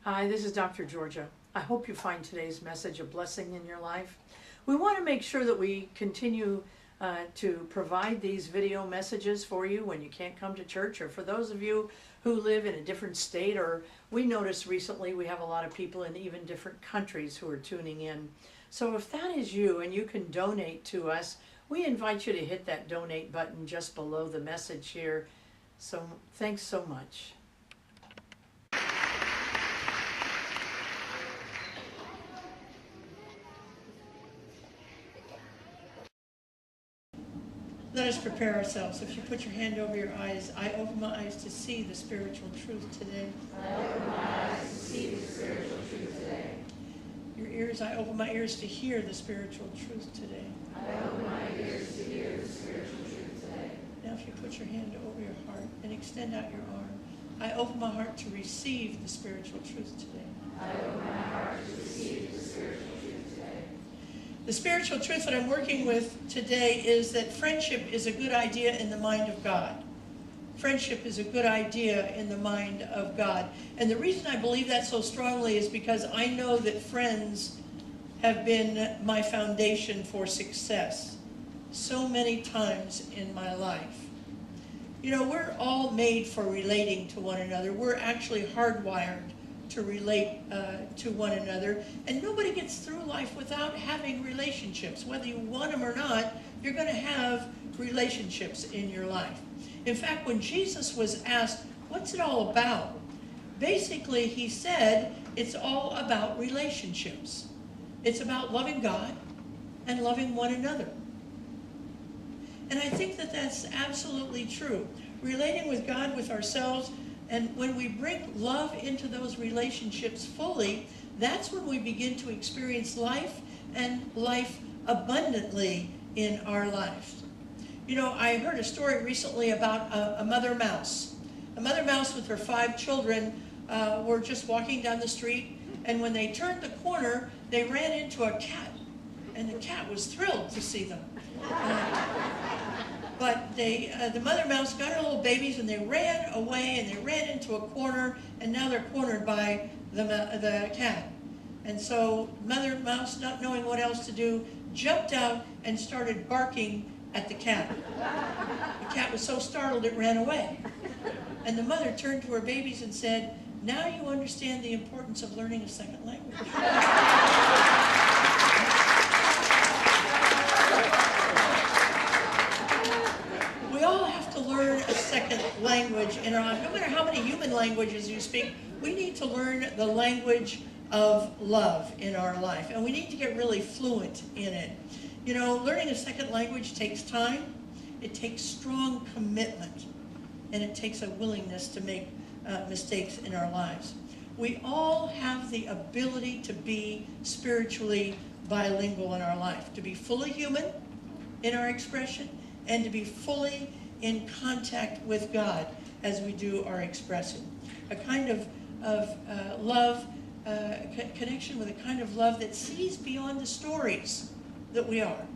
Hi, this is Dr. Georgia. I hope you find today's message a blessing in your life. We want to make sure that we continue to provide these video messages for you when you can't come to church, or for those of you who live in a different state, or we noticed recently we have a lot of people in even different countries who are tuning in. So if that is you and you can donate to us, we invite you to hit that donate button just below the message here. So thanks so much. Let us prepare ourselves. If you put your hand over your eyes, I open my eyes to see the spiritual truth today. I open my eyes to see the spiritual truth today. Your ears, I open my ears to hear the spiritual truth today. I open my ears to hear the spiritual truth today. Now if you put your hand over your heart and extend out your arm, I open my heart to receive the spiritual truth today. I open my heart to receive the spiritual truth today. The spiritual truth that I'm working with today is that friendship is a good idea in the mind of God. Friendship is a good idea in the mind of God. And the reason I believe that so strongly is because I know that friends have been my foundation for success so many times in my life. You know, we're all made for relating to one another. We're actually hardwired to relate to one another, and nobody gets through life without having relationships. Whether you want them or not, you're going to have relationships in your life. In fact, when Jesus was asked, what's it all about? Basically, he said, it's all about relationships. It's about loving God and loving one another. And I think that that's absolutely true. Relating with God, with ourselves, and when we bring love into those relationships fully, that's when we begin to experience life, and life abundantly in our lives. You know, I heard a story recently about a mother mouse. A mother mouse with her 5 children were just walking down the street, and when they turned the corner, they ran into a cat, and the cat was thrilled to see them. But the mother mouse got her little babies, and they ran away, and they ran into a corner, and now they're cornered by the cat. And so mother mouse, not knowing what else to do, jumped out and started barking at the cat. The cat was so startled it ran away. And the mother turned to her babies and said, now you understand the importance of learning a second language. We all have to learn a second language in our life. No matter how many human languages you speak, we need to learn the language of love in our life. And we need to get really fluent in it. You know, learning a second language takes time, it takes strong commitment, and it takes a willingness to make mistakes in our lives. We all have the ability to be spiritually bilingual in our life, to be fully human in our expression, and to be fully in contact with God as we do our expressing. A kind of love, connection with a kind of love that sees beyond the stories that we are.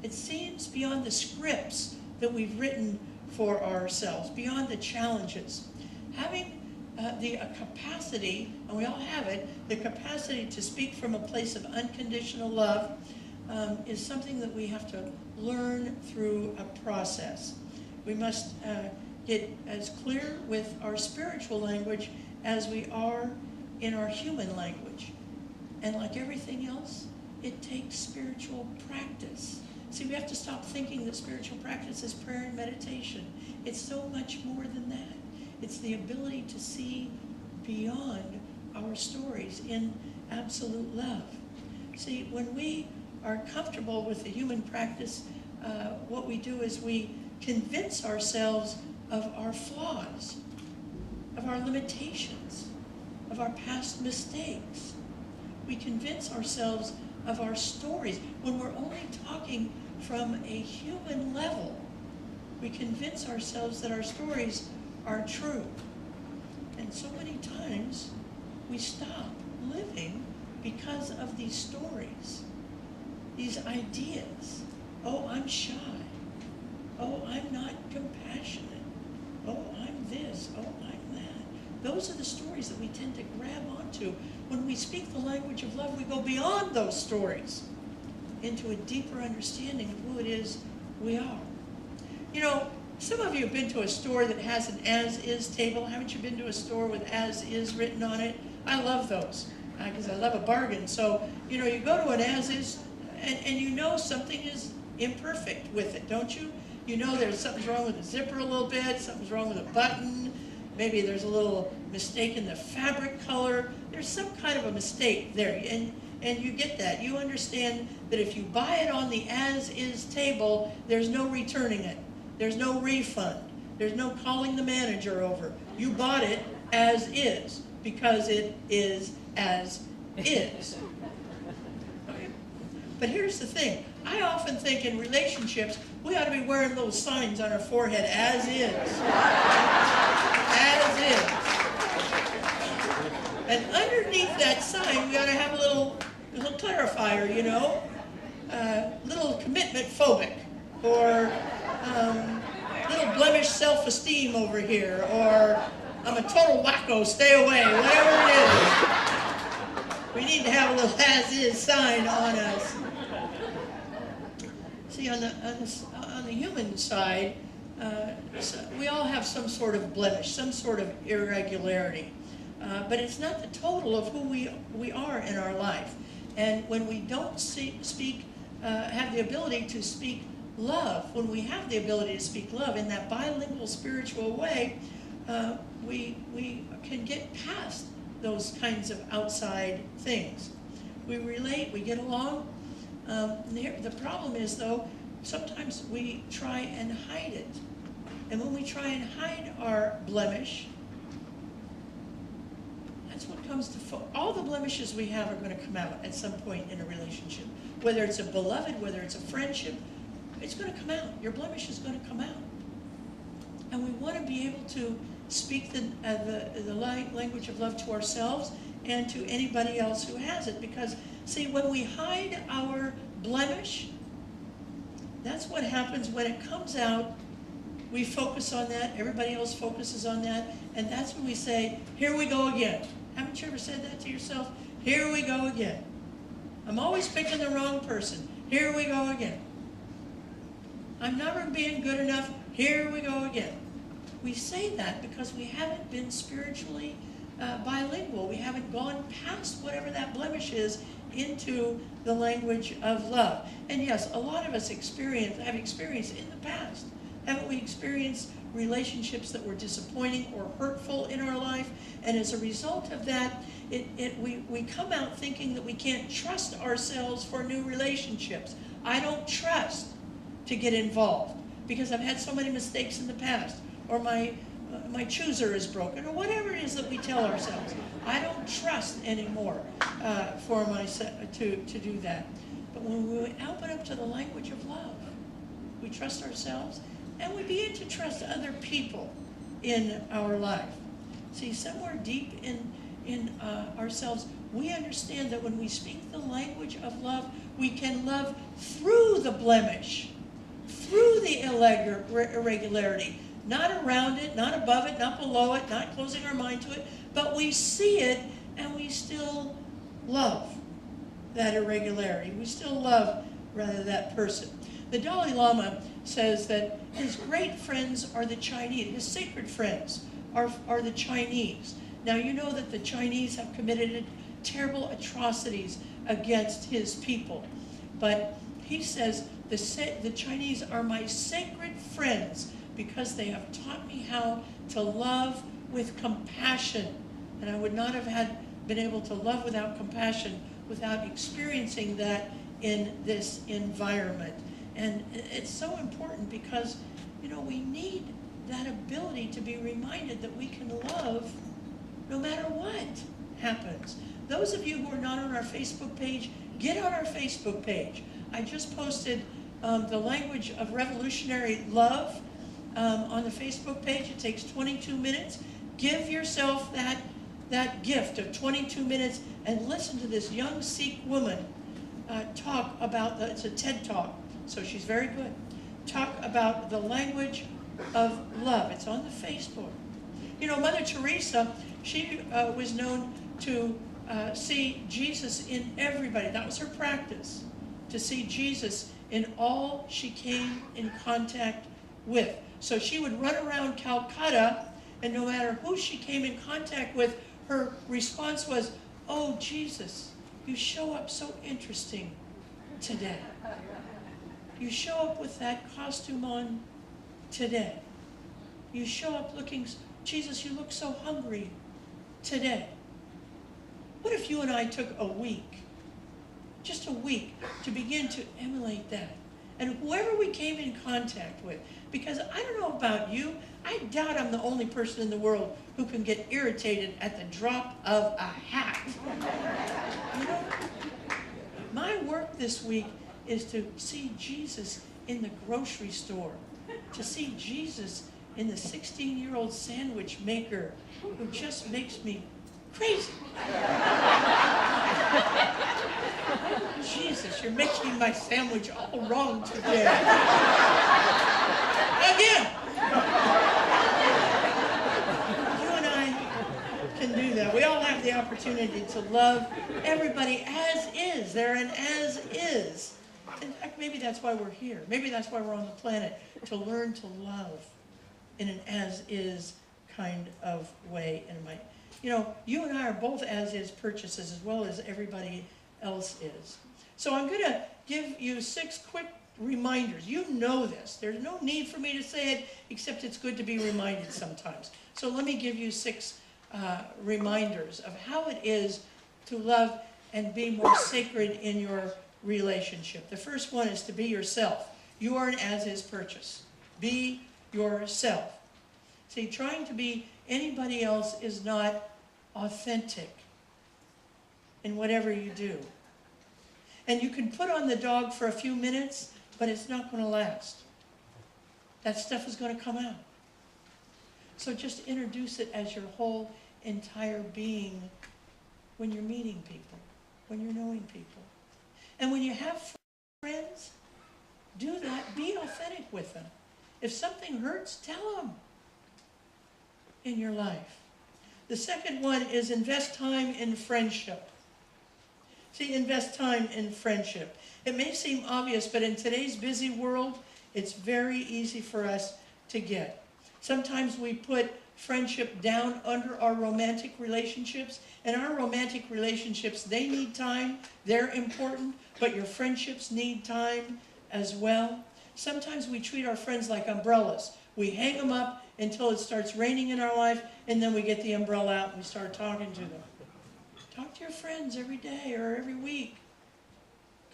It sees beyond the scripts that we've written for ourselves, beyond the challenges. Having the capacity, and we all have it, the capacity to speak from a place of unconditional love is something that we have to learn through a process. We must get as clear with our spiritual language as we are in our human language. And like everything else, it takes spiritual practice. See, we have to stop thinking that spiritual practice is prayer and meditation. It's so much more than that. It's the ability to see beyond our stories in absolute love. See, when we are comfortable with the human practice, what we do is we convince ourselves of our flaws, of our limitations, of our past mistakes. We convince ourselves of our stories. When we're only talking from a human level, we convince ourselves that our stories are true. And so many times we stop living because of these stories, these ideas. Oh, I'm shy. Oh, I'm not compassionate. Oh, I'm this. Oh, I'm that. Those are the stories that we tend to grab onto. When we speak the language of love, we go beyond those stories into a deeper understanding of who it is we are. You know, some of you have been to a store that has an as-is table. Haven't you been to a store with as-is written on it? I love those because I love a bargain. So, you know, you go to an as-is and you know something is imperfect with it, don't you? You know something's wrong with the zipper a little bit, something's wrong with a button, maybe there's a little mistake in the fabric color. There's some kind of a mistake there, and you get that. You understand that if you buy it on the as-is table, there's no returning it. There's no refund. There's no calling the manager over. You bought it as is because it is as is. Okay? But here's the thing. I often think in relationships, we ought to be wearing little signs on our forehead, as is. As is. And underneath that sign, we ought to have a little clarifier, you know, little commitment phobic, or little blemish self-esteem over here, or I'm a total wacko, stay away, whatever it is. We need to have a little as-is sign on us. See, on the human side, we all have some sort of blemish, some sort of irregularity. But it's not the total of who we are in our life. And when we don't have the ability to speak love, when we have the ability to speak love in that bilingual spiritual way, we can get past those kinds of outside things. We relate, we get along. The problem is, though, sometimes we try and hide it. And when we try and hide our blemish, that's what comes to all the blemishes we have are going to come out at some point in a relationship. Whether it's a beloved, whether it's a friendship, it's going to come out. Your blemish is going to come out. And we want to be able to speak the language of love to ourselves and to anybody else who has it. Because, see, when we hide our blemish, that's what happens when it comes out. We focus on that, everybody else focuses on that, and that's when we say, here we go again. Haven't you ever said that to yourself? Here we go again. I'm always picking the wrong person. Here we go again. I'm never being good enough. Here we go again. We say that because we haven't been spiritually bilingual. We haven't gone past whatever that blemish is into the language of love. And yes, a lot of us have experienced in the past. Haven't we experienced relationships that were disappointing or hurtful in our life? And as a result of that, we come out thinking that we can't trust ourselves for new relationships. I don't trust to get involved because I've had so many mistakes in the past, or my chooser is broken, or whatever it is that we tell ourselves. I don't trust anymore for myself to do that. But when we open up to the language of love, we trust ourselves, and we begin to trust other people in our life. See, somewhere deep in ourselves, we understand that when we speak the language of love, we can love through the blemish, through the irregularity, not around it, not above it, not below it, not closing our mind to it, but we see it and we still love that irregularity. We still love, rather, that person. The Dalai Lama says that his great friends are the Chinese. His sacred friends are the Chinese. Now, you know that the Chinese have committed terrible atrocities against his people. But he says, the Chinese are my sacred friends because they have taught me how to love with compassion. And I would not have been able to love without compassion without experiencing that in this environment. And it's so important because, you know, we need that ability to be reminded that we can love no matter what happens. Those of you who are not on our Facebook page, get on our Facebook page. I just posted the language of revolutionary love on the Facebook page. It takes 22 minutes. Give yourself that gift of 22 minutes and listen to this young Sikh woman talk about, it's a TED Talk, so she's very good, talk about the language of love. It's on the Facebook. You know, Mother Teresa She was known to see Jesus in everybody. That was her practice, to see Jesus in all she came in contact with. So she would run around Calcutta, and no matter who she came in contact with, her response was, "Oh, Jesus, you show up so interesting today. You show up with that costume on today. You show up looking, Jesus, you look so hungry today." What if you and I took a week, just a week, to begin to emulate that? And whoever we came in contact with, because I don't know about you, I doubt I'm the only person in the world who can get irritated at the drop of a hat. You know, my work this week is to see Jesus in the grocery store, to see Jesus in the 16-year-old sandwich maker who just makes me crazy. Jesus, you're making my sandwich all wrong today. Again. You and I can do that. We all have the opportunity to love everybody as is. They're an as is. In fact, maybe that's why we're here. Maybe that's why we're on the planet, to learn to love in an as is kind of way. And you know, you and I are both as is purchases as well as everybody else is. So I'm going to give you 6 quick reminders. You know this. There's no need for me to say it, except it's good to be reminded sometimes. So let me give you 6 reminders of how it is to love and be more sacred in your relationship. The first one is to be yourself. You are an as-is purchase. Be yourself. See, trying to be anybody else is not authentic in whatever you do. And you can put on the dog for a few minutes, but it's not going to last. That stuff is going to come out. So just introduce it as your whole entire being when you're meeting people, when you're knowing people. And when you have friends, do that. Be authentic with them. If something hurts, tell them in your life. The second one is invest time in friendship. See, invest time in friendship. It may seem obvious, but in today's busy world, it's very easy for us to get. Sometimes we put friendship down under our romantic relationships, and our romantic relationships, they need time, they're important, but your friendships need time as well. Sometimes we treat our friends like umbrellas. We hang them up until it starts raining in our life, and then we get the umbrella out and we start talking to them. Talk to your friends every day or every week.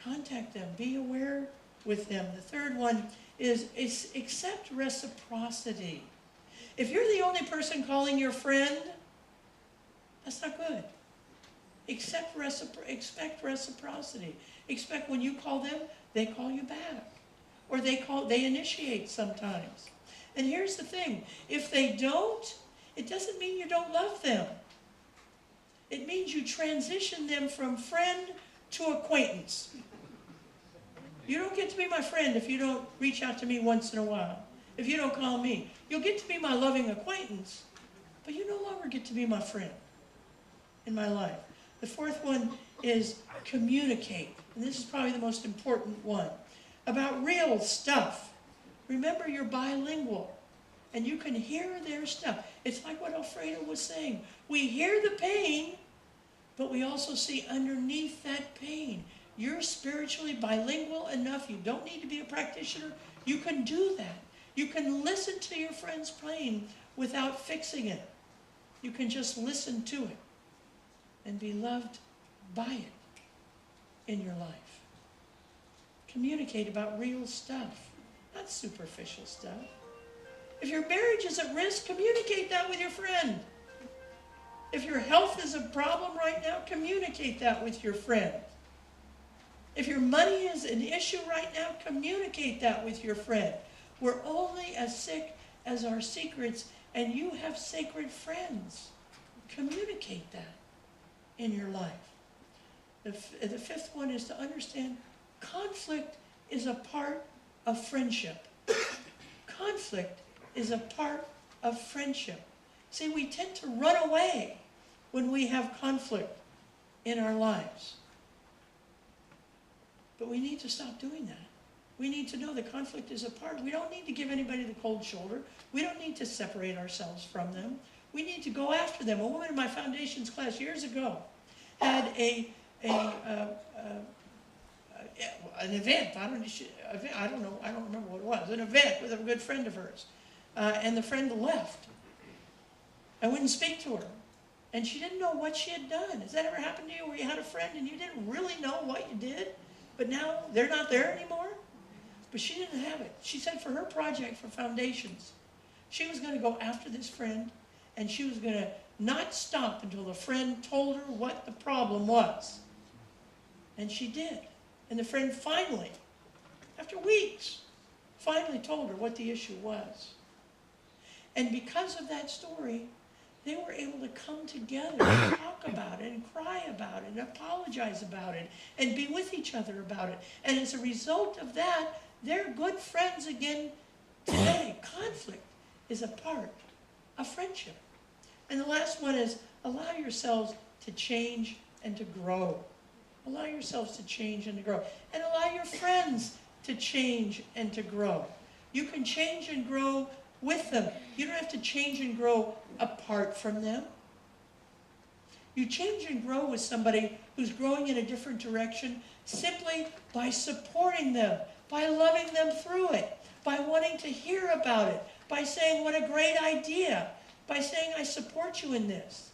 Contact them. Be aware with them. The third one is accept reciprocity. If you're the only person calling your friend, that's not good. Expect reciprocity. Expect when you call them, they call you back. Or they initiate sometimes. And here's the thing. If they don't, it doesn't mean you don't love them. It means you transition them from friend to acquaintance. You don't get to be my friend if you don't reach out to me once in a while. If you don't call me. You'll get to be my loving acquaintance, but you no longer get to be my friend in my life. The fourth one is communicate. And this is probably the most important one. About real stuff. Remember, you're bilingual. And you can hear their stuff. It's like what Alfredo was saying. We hear the pain, but we also see underneath that pain. You're spiritually bilingual enough. You don't need to be a practitioner. You can do that. You can listen to your friend's pain without fixing it. You can just listen to it and be loved by it in your life. Communicate about real stuff, not superficial stuff. If your marriage is at risk, communicate that with your friend. If your health is a problem right now, communicate that with your friend. If your money is an issue right now, communicate that with your friend. We're only as sick as our secrets, and you have sacred friends. Communicate that in your life. The fifth one is to understand conflict is a part of friendship. Conflict is a part of friendship. See, we tend to run away when we have conflict in our lives. But we need to stop doing that. We need to know that conflict is a part. We don't need to give anybody the cold shoulder. We don't need to separate ourselves from them. We need to go after them. A woman in my foundations class years ago had an event. I don't remember what it was. An event with a good friend of hers, and the friend left. I wouldn't speak to her, and she didn't know what she had done. Has that ever happened to you, where you had a friend and you didn't really know what you did, but now they're not there anymore? But she didn't have it. She said for her project for foundations, she was going to go after this friend, and she was going to not stop until the friend told her what the problem was. And she did. And the friend finally, after weeks, finally told her what the issue was. And because of that story, they were able to come together and talk about it and cry about it and apologize about it and be with each other about it. And as a result of that, they're good friends again today. Conflict is a part of friendship. And the last one is allow yourselves to change and to grow. Allow yourselves to change and to grow. And allow your friends to change and to grow. You can change and grow with them. You don't have to change and grow apart from them. You change and grow with somebody who's growing in a different direction simply by supporting them, by loving them through it, by wanting to hear about it, by saying, what a great idea, by saying, I support you in this.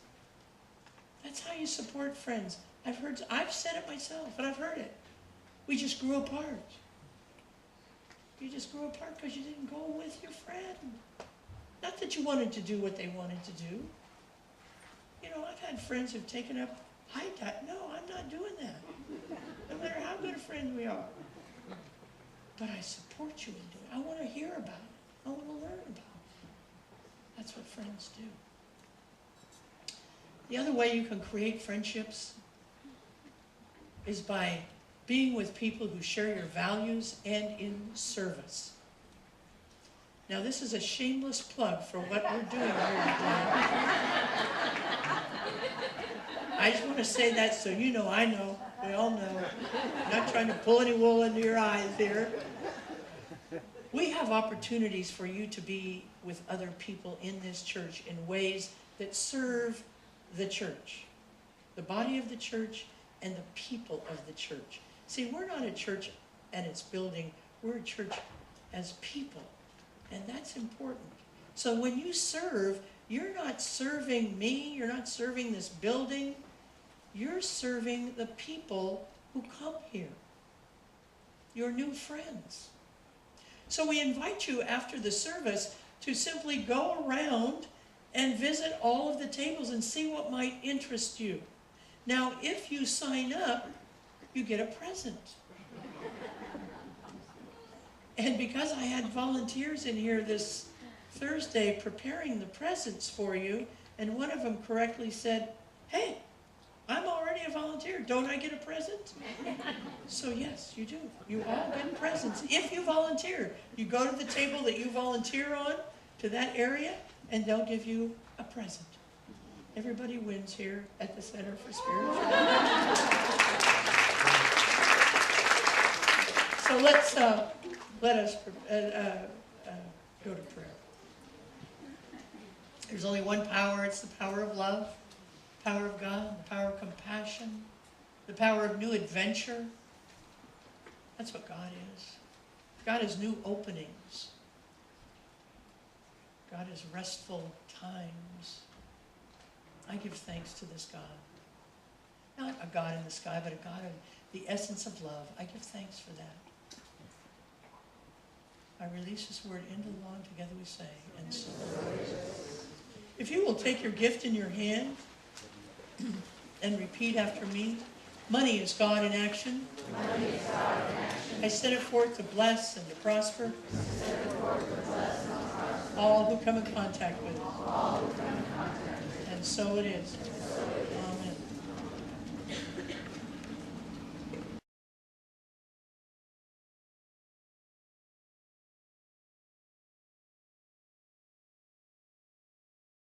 That's how you support friends. I've said it myself, and I've heard it. We just grew apart. You just grew apart because you didn't go with your friend. Not that you wanted to do what they wanted to do. You know, I've had friends who've taken up high dive. No, I'm not doing that. No matter how good a friend we are. But I support you in doing it. I want to hear about it. I want to learn about it. That's what friends do. The other way you can create friendships is by being with people who share your values and in service. Now, this is a shameless plug for what we're doing here today. I just want to say that so you know, I know, we all know. I'm not trying to pull any wool into your eyes here. We have opportunities for you to be with other people in this church in ways that serve the church, the body of the church, and the people of the church. See, we're not a church and its building. We're a church as people, and that's important. So when you serve, you're not serving me, you're not serving this building, you're serving the people who come here, your new friends. So we invite you after the service to simply go around and visit all of the tables and see what might interest you. Now, if you sign up, you get a present. And because I had volunteers in here this Thursday preparing the presents for you, and one of them correctly said, hey, I'm already a volunteer. Don't I get a present? So yes, you do. You all get presents. If you volunteer, you go to the table that you volunteer on, to that area, and they'll give you a present. Everybody wins here at the Center for Spiritual So let us go to prayer. There's only one power. It's the power of love, the power of God, the power of compassion, the power of new adventure. That's what God is. God is new openings. God is restful times. I give thanks to this God. Not a God in the sky, but a God of the essence of love. I give thanks for that. I release this word into the lawn, together we say, and so. If you will take your gift in your hand and repeat after me. Money is God in action. Money is God in action. I set it forth to bless and to prosper Set it forth to bless and prosper all who come in contact with it. all who come in contact with it. And so it is.